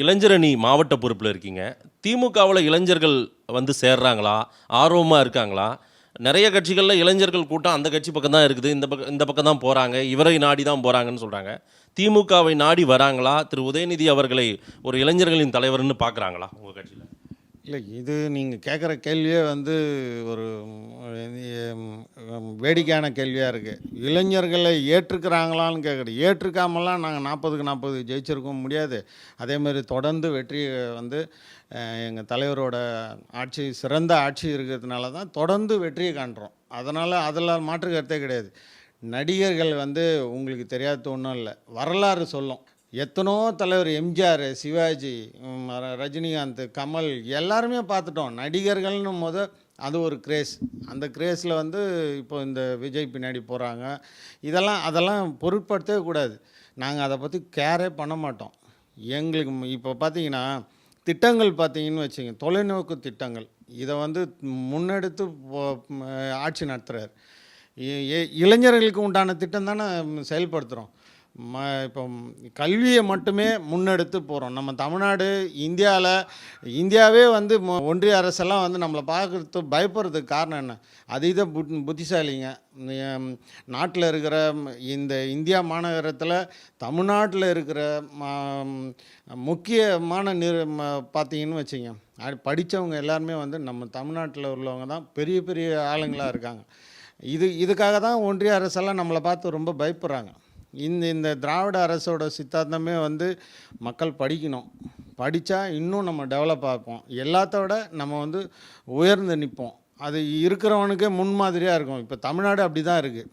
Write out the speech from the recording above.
இளைஞரணி மாவட்ட பொறுப்பில் இருக்கீங்க. திமுகவுல இளைஞர்கள் வந்து சேர்றாங்களா? ஆர்வமா இருக்காங்களா? நெறைய கட்சிகள்ல இளைஞர்கள் கூட்டம் அந்த கட்சி பக்கம் தான் இருக்குது. இந்த பக்கம் தான் போறாங்க. இவரை நாடி தான் போறாங்கன்னு சொல்றாங்க. திமுகவை நாடி வராங்களா? திரு உதயநிதி அவர்களை ஒரு இளைஞர்களின் தலைவர்ன்னு பார்க்குறாங்களா உங்க கட்சியில? இல்லை, இது நீங்கள் கேட்குற கேள்வியே வந்து ஒரு வேடிக்கையான கேள்வியாக இருக்குது. இளைஞர்களை ஏற்றுக்கிறாங்களான்னு கேட்குறது. ஏற்றுக்காமலாம் நாங்கள் 40க்கு 40 ஜெயிச்சிருக்க முடியாது. அதேமாதிரி தொடர்ந்து வெற்றி வந்து எங்கள் தலைவரோட ஆட்சி, சிறந்த ஆட்சி இருக்கிறதுனால தான் தொடர்ந்து வெற்றியை காண்றோம். அதனால் அதில் மாற்று கருத்தே கிடையாது. நடிகர்கள் வந்து உங்களுக்கு தெரியாதது ஒன்றும் இல்லை, வரலாறு சொல்லும். எத்தனோ தலைவர், எம்ஜிஆர், சிவாஜி, ரஜினிகாந்த், கமல் எல்லாருமே பார்த்துட்டோம். நடிகர்கள்னு அது ஒரு கிரேஸ். அந்த கிரேஸில் வந்து இப்போ இந்த விஜய் பின்னாடி போகிறாங்க. அதெல்லாம் பொருட்படுத்தவே கூடாது. நாங்கள் அதை பற்றி கேரே பண்ண மாட்டோம். எங்களுக்கு இப்போ பார்த்தீங்கன்னா திட்டங்கள் பார்த்தீங்கன்னு வச்சுங்க, தொலைநோக்கு திட்டங்கள் இதை வந்து முன்னெடுத்து ஆட்சி நடத்துகிறார். இளைஞர்களுக்கு உண்டான திட்டம் தானே செயல்படுத்துகிறோம். இப்போ கல்வியை மட்டுமே முன்னெடுத்து போகிறோம். நம்ம தமிழ்நாடு இந்தியாவே வந்து ஒன்றிய அரசெல்லாம் வந்து நம்மளை பார்க்குறது பயப்படுறதுக்கு காரணம் என்ன? அதீத புத்திசாலிங்க. நாட்டில் இருக்கிற இந்த இந்தியா மாநகரத்தில் தமிழ்நாட்டில் இருக்கிற முக்கியமான பார்த்தீங்கன்னு வச்சுங்க, படித்தவங்க எல்லாருமே வந்து நம்ம தமிழ்நாட்டில் உள்ளவங்க தான் பெரிய பெரிய ஆளுங்களாக இருக்காங்க. இதுக்காக தான் ஒன்றிய அரசெல்லாம் நம்மளை பார்த்து ரொம்ப பயப்படுறாங்க. இந்த திராவிட அரசோட சித்தாந்தமே வந்து மக்கள் படிக்கணும். படித்தா இன்னும் நம்ம டெவலப் ஆகும். எல்லாத்தோட நம்ம வந்து உயர்ந்து நிற்போம். அது இருக்கிறவனுக்கே முன்மாதிரியாக இருக்கும். இப்போ தமிழ்நாடு அப்படி தான் இருக்குது.